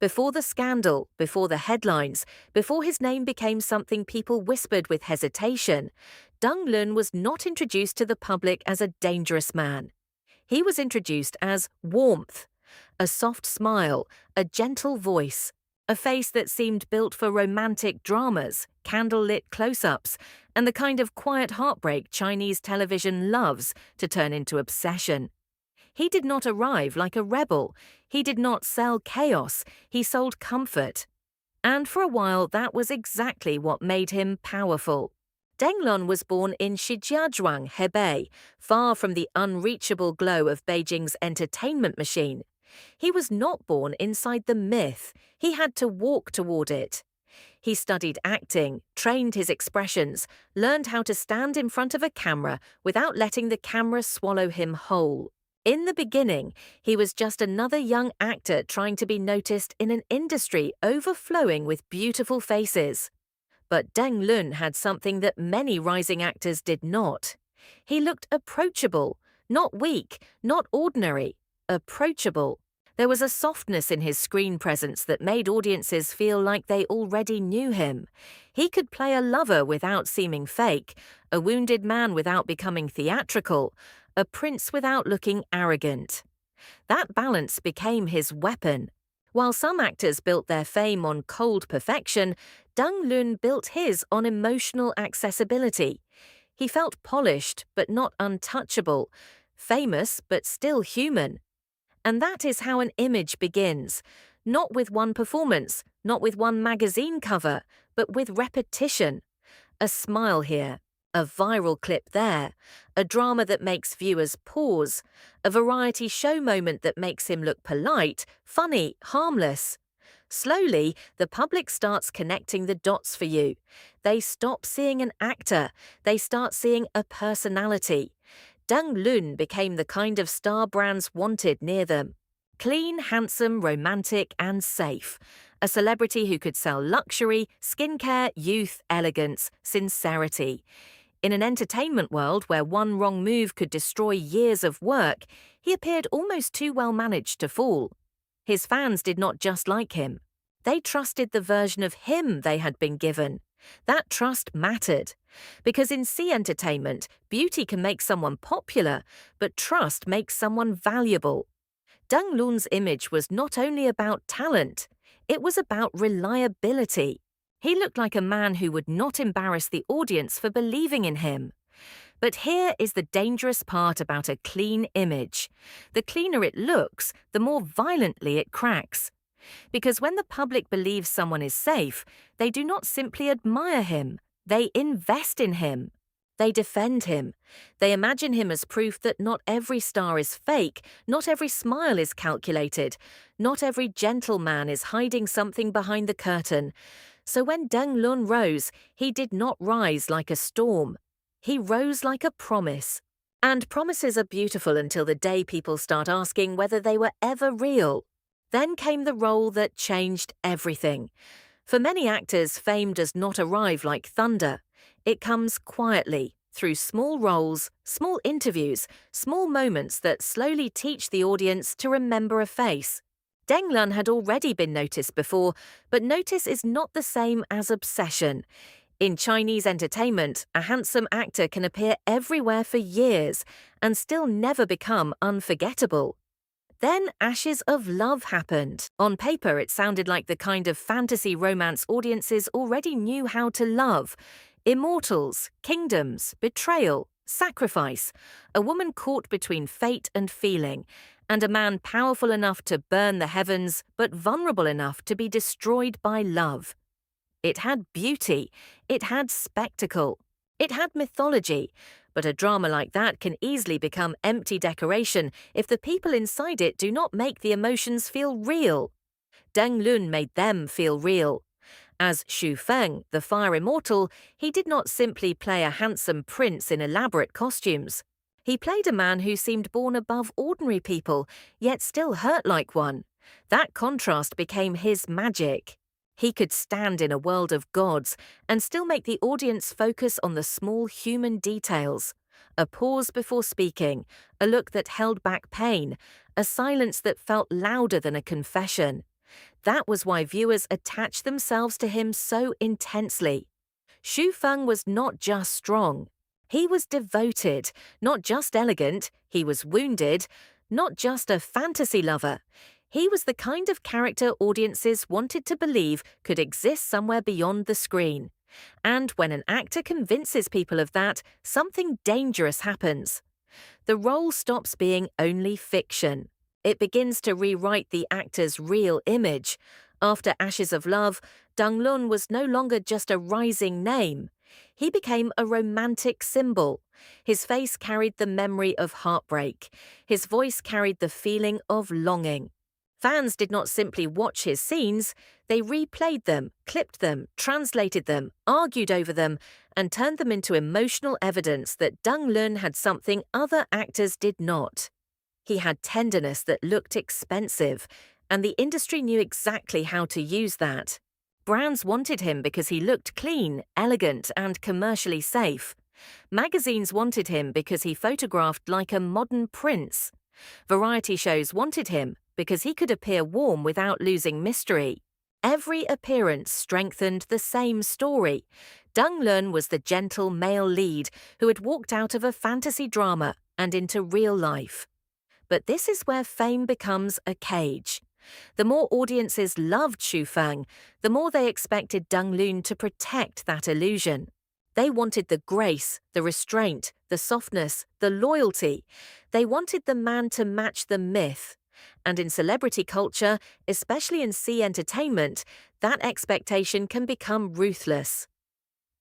Before the scandal, before the headlines, before his name became something people whispered with hesitation, Deng Lun was not introduced to the public as a dangerous man. He was introduced as warmth, a soft smile, a gentle voice, a face that seemed built for romantic dramas, candlelit close-ups, and the kind of quiet heartbreak Chinese television loves to turn into obsession. He did not arrive like a rebel. He did not sell chaos. He sold comfort. And for a while, that was exactly what made him powerful. Deng Lun was born in Shijiazhuang, Hebei, far from the unreachable glow of Beijing's entertainment machine. He was not born inside the myth. He had to walk toward it. He studied acting, trained his expressions, learned how to stand in front of a camera without letting the camera swallow him whole. In the beginning, he was just another young actor trying to be noticed in an industry overflowing with beautiful faces. But Deng Lun had something that many rising actors did not. He looked approachable, not weak, not ordinary, approachable. There was a softness in his screen presence that made audiences feel like they already knew him. He could play a lover without seeming fake, a wounded man without becoming theatrical, a prince without looking arrogant. That balance became his weapon. While some actors built their fame on cold perfection, Deng Lun built his on emotional accessibility. He felt polished but not untouchable, famous but still human. And that is how an image begins, not with one performance, not with one magazine cover, but with repetition. A smile here, a viral clip there, a drama that makes viewers pause, a variety show moment that makes him look polite, funny, harmless. Slowly, the public starts connecting the dots for you. They stop seeing an actor, they start seeing a personality. Deng Lun became the kind of star brands wanted near them. Clean, handsome, romantic, and safe. A celebrity who could sell luxury, skincare, youth, elegance, sincerity. In an entertainment world where one wrong move could destroy years of work, he appeared almost too well managed to fall. His fans did not just like him. They trusted the version of him they had been given. That trust mattered. Because in C entertainment, beauty can make someone popular, but trust makes someone valuable. Deng Lun's image was not only about talent, it was about reliability. He looked like a man who would not embarrass the audience for believing in him. But here is the dangerous part about a clean image. The cleaner it looks, the more violently it cracks. Because when the public believes someone is safe, they do not simply admire him, they invest in him. They defend him. They imagine him as proof that not every star is fake, not every smile is calculated, not every gentleman is hiding something behind the curtain. So when Deng Lun rose, he did not rise like a storm. He rose like a promise. And promises are beautiful until the day people start asking whether they were ever real. Then came the role that changed everything. For many actors, fame does not arrive like thunder. It comes quietly, through small roles, small interviews, small moments that slowly teach the audience to remember a face. Deng Lun had already been noticed before, but notice is not the same as obsession. In Chinese entertainment, a handsome actor can appear everywhere for years and still never become unforgettable. Then Ashes of Love happened. On paper, it sounded like the kind of fantasy romance audiences already knew how to love. Immortals, kingdoms, betrayal, sacrifice, a woman caught between fate and feeling, and a man powerful enough to burn the heavens but vulnerable enough to be destroyed by love. It had beauty, it had spectacle, it had mythology, but a drama like that can easily become empty decoration if the people inside it do not make the emotions feel real. Deng Lun made them feel real. As Xu Feng, the fire immortal, he did not simply play a handsome prince in elaborate costumes. He played a man who seemed born above ordinary people, yet still hurt like one. That contrast became his magic. He could stand in a world of gods and still make the audience focus on the small human details. A pause before speaking, a look that held back pain, a silence that felt louder than a confession. That was why viewers attached themselves to him so intensely. Xu Feng was not just strong. He was devoted, not just elegant. He was wounded, not just a fantasy lover. He was the kind of character audiences wanted to believe could exist somewhere beyond the screen. And when an actor convinces people of that, something dangerous happens. The role stops being only fiction. It begins to rewrite the actor's real image. After Ashes of Love, Deng Lun was no longer just a rising name. He became a romantic symbol. His face carried the memory of heartbreak. His voice carried the feeling of longing. Fans did not simply watch his scenes, they replayed them, clipped them, translated them, argued over them, and turned them into emotional evidence that Deng Lun had something other actors did not. He had tenderness that looked expensive, and the industry knew exactly how to use that. Brands wanted him because he looked clean, elegant, and commercially safe. Magazines wanted him because he photographed like a modern prince. Variety shows wanted him because he could appear warm without losing mystery. Every appearance strengthened the same story. Deng Lun was the gentle male lead who had walked out of a fantasy drama and into real life. But this is where fame becomes a cage. The more audiences loved Xu Feng, the more they expected Deng Lun to protect that illusion. They wanted the grace, the restraint, the softness, the loyalty. They wanted the man to match the myth. And in celebrity culture, especially in C entertainment, that expectation can become ruthless.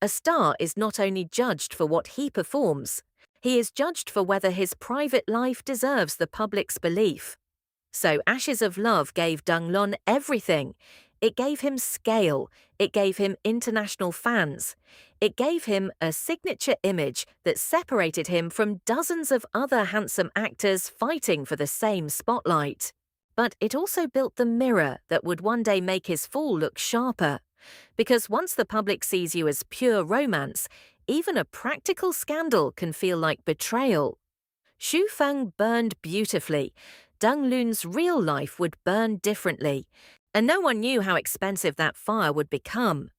A star is not only judged for what he performs, he is judged for whether his private life deserves the public's belief. So Ashes of Love gave Deng Lun everything. It gave him scale. It gave him international fans. It gave him a signature image that separated him from dozens of other handsome actors fighting for the same spotlight. But it also built the mirror that would one day make his fall look sharper. Because once the public sees you as pure romance, even a practical scandal can feel like betrayal. Xu Feng burned beautifully. Deng Lun's real life would burn differently, and no one knew how expensive that fire would become.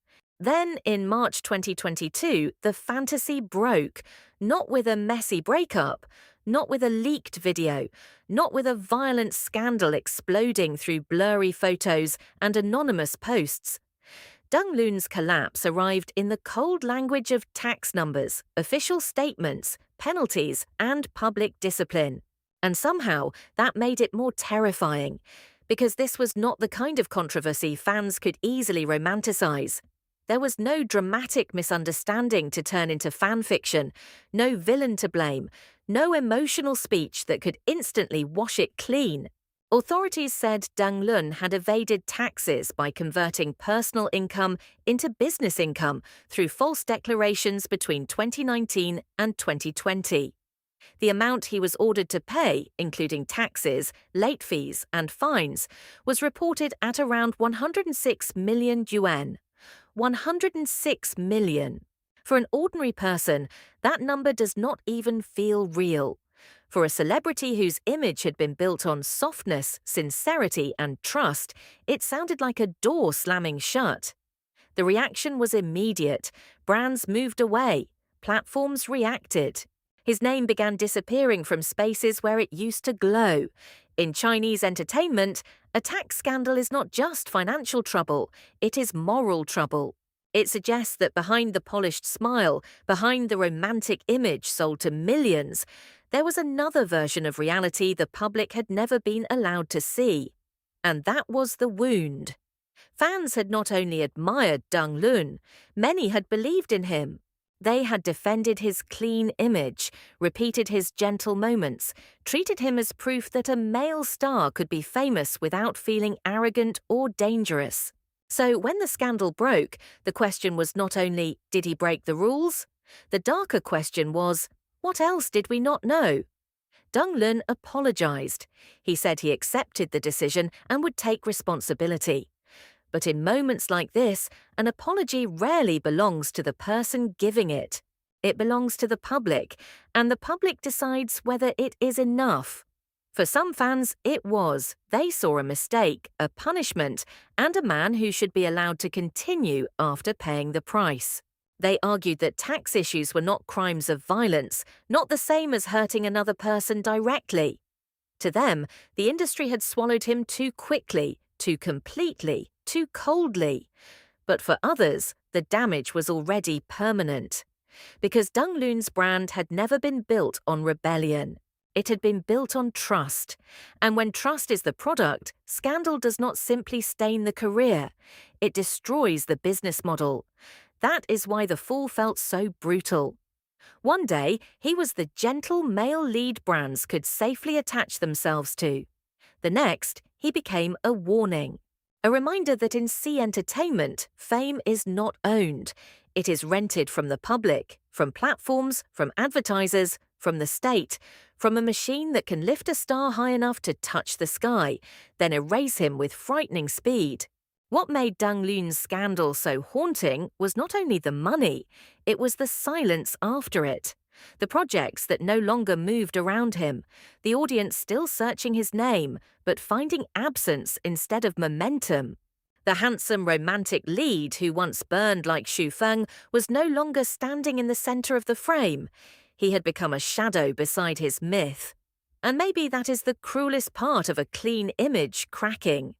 Then, in March 2022, the fantasy broke, not with a messy breakup, not with a leaked video, not with a violent scandal exploding through blurry photos and anonymous posts. Deng Lun's collapse arrived in the cold language of tax numbers, official statements, penalties, and public discipline. And somehow, that made it more terrifying, because this was not the kind of controversy fans could easily romanticize. There was no dramatic misunderstanding to turn into fan fiction, no villain to blame, no emotional speech that could instantly wash it clean. Authorities said Deng Lun had evaded taxes by converting personal income into business income through false declarations between 2019 and 2020. The amount he was ordered to pay, including taxes, late fees, and fines, was reported at around 106 million yuan. 106 million. For an ordinary person, that number does not even feel real. For a celebrity whose image had been built on softness, sincerity, and trust, it sounded like a door slamming shut. The reaction was immediate. Brands moved away. Platforms reacted. His name began disappearing from spaces where it used to glow. In Chinese entertainment, a tax scandal is not just financial trouble, it is moral trouble. It suggests that behind the polished smile, behind the romantic image sold to millions, there was another version of reality the public had never been allowed to see. And that was the wound. Fans had not only admired Deng Lun, many had believed in him. They had defended his clean image, repeated his gentle moments, treated him as proof that a male star could be famous without feeling arrogant or dangerous. So when the scandal broke, the question was not only, did he break the rules? The darker question was, what else did we not know? Deng Lun apologized. He said he accepted the decision and would take responsibility. But in moments like this, an apology rarely belongs to the person giving it. It belongs to the public, and the public decides whether it is enough. For some fans, it was. They saw a mistake, a punishment, and a man who should be allowed to continue after paying the price. They argued that tax issues were not crimes of violence, not the same as hurting another person directly. To them, the industry had swallowed him too quickly, too completely, too coldly. But for others, the damage was already permanent. Because Deng Lun's brand had never been built on rebellion. It had been built on trust. And when trust is the product, scandal does not simply stain the career. It destroys the business model. That is why the fall felt so brutal. One day, he was the gentle male lead brands could safely attach themselves to. The next, he became a warning. A reminder that in sea entertainment, fame is not owned. It is rented from the public, from platforms, from advertisers, from the state, from a machine that can lift a star high enough to touch the sky, then erase him with frightening speed. What made Deng Lun's scandal so haunting was not only the money, it was the silence after it. The projects that no longer moved around him, the audience still searching his name, but finding absence instead of momentum. The handsome romantic lead who once burned like Xu Feng was no longer standing in the center of the frame. He had become a shadow beside his myth. And maybe that is the cruelest part of a clean image cracking.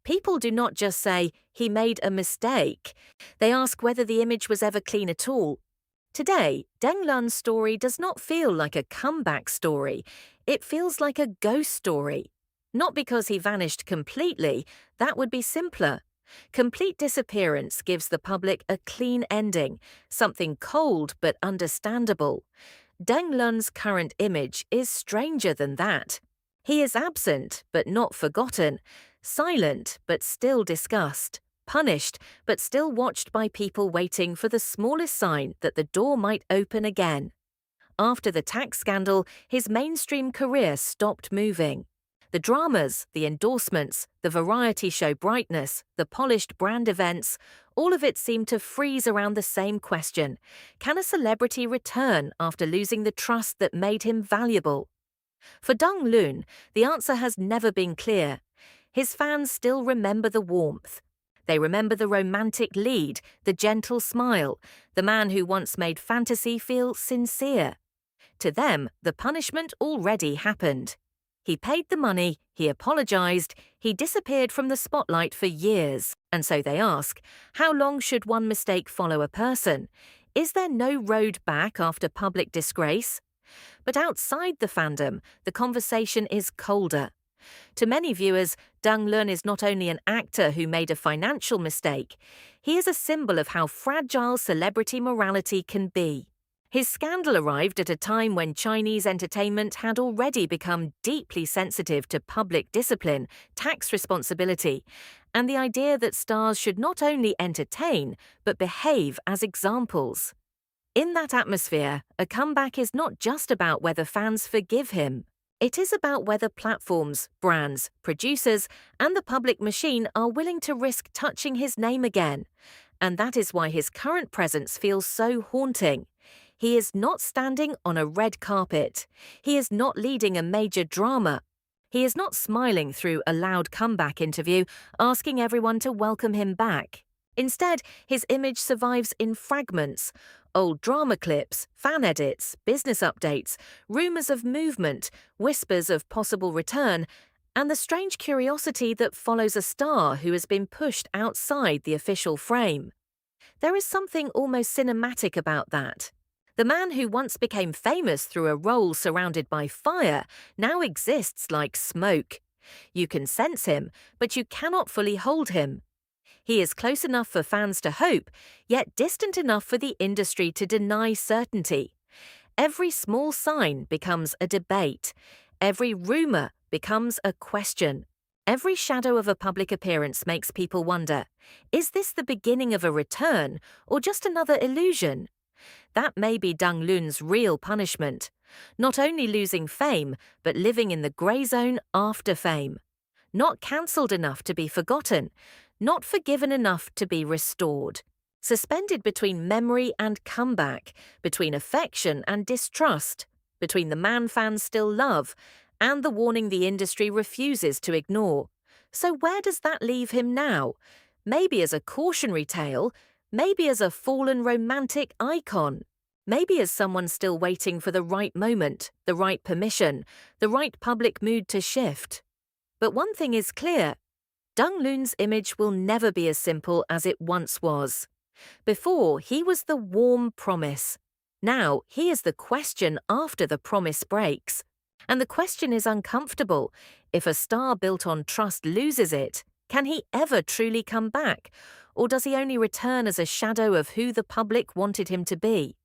People do not just say, he made a mistake. They ask whether the image was ever clean at all. Today, Deng Lun's story does not feel like a comeback story. It feels like a ghost story. Not because he vanished completely, that would be simpler. Complete disappearance gives the public a clean ending, something cold but understandable. Deng Lun's current image is stranger than that. He is absent but not forgotten, silent but still discussed, punished but still watched by people waiting for the smallest sign that the door might open again. After the tax scandal, his mainstream career stopped moving. The dramas, the endorsements, the variety show brightness, the polished brand events, all of it seemed to freeze around the same question. Can a celebrity return after losing the trust that made him valuable? For Deng Lun, the answer has never been clear. His fans still remember the warmth. They remember the romantic lead, the gentle smile, the man who once made fantasy feel sincere. To them, the punishment already happened. He paid the money, he apologized, he disappeared from the spotlight for years. And so they ask, how long should one mistake follow a person? Is there no road back after public disgrace? But outside the fandom, the conversation is colder. To many viewers, Deng Lun is not only an actor who made a financial mistake, he is a symbol of how fragile celebrity morality can be. His scandal arrived at a time when Chinese entertainment had already become deeply sensitive to public discipline, tax responsibility, and the idea that stars should not only entertain, but behave as examples. In that atmosphere, a comeback is not just about whether fans forgive him. It is about whether platforms, brands, producers, and the public machine are willing to risk touching his name again. And that is why his current presence feels so haunting. He is not standing on a red carpet. He is not leading a major drama. He is not smiling through a loud comeback interview, asking everyone to welcome him back. Instead, his image survives in fragments. Old drama clips, fan edits, business updates, rumors of movement, whispers of possible return, and the strange curiosity that follows a star who has been pushed outside the official frame. There is something almost cinematic about that. The man who once became famous through a role surrounded by fire now exists like smoke. You can sense him, but you cannot fully hold him. He is close enough for fans to hope, yet distant enough for the industry to deny certainty. Every small sign becomes a debate. Every rumor becomes a question. Every shadow of a public appearance makes people wonder, is this the beginning of a return or just another illusion? That may be Deng Lun's real punishment. Not only losing fame, but living in the grey zone after fame. Not cancelled enough to be forgotten. Not forgiven enough to be restored. Suspended between memory and comeback, between affection and distrust, between the man fans still love and the warning the industry refuses to ignore. So where does that leave him now? Maybe as a cautionary tale, maybe as a fallen romantic icon, maybe as someone still waiting for the right moment, the right permission, the right public mood to shift. But one thing is clear: Deng Lun's image will never be as simple as it once was. Before, he was the warm promise. Now, he is the question after the promise breaks. And the question is uncomfortable. If a star built on trust loses it, can he ever truly come back? Or does he only return as a shadow of who the public wanted him to be?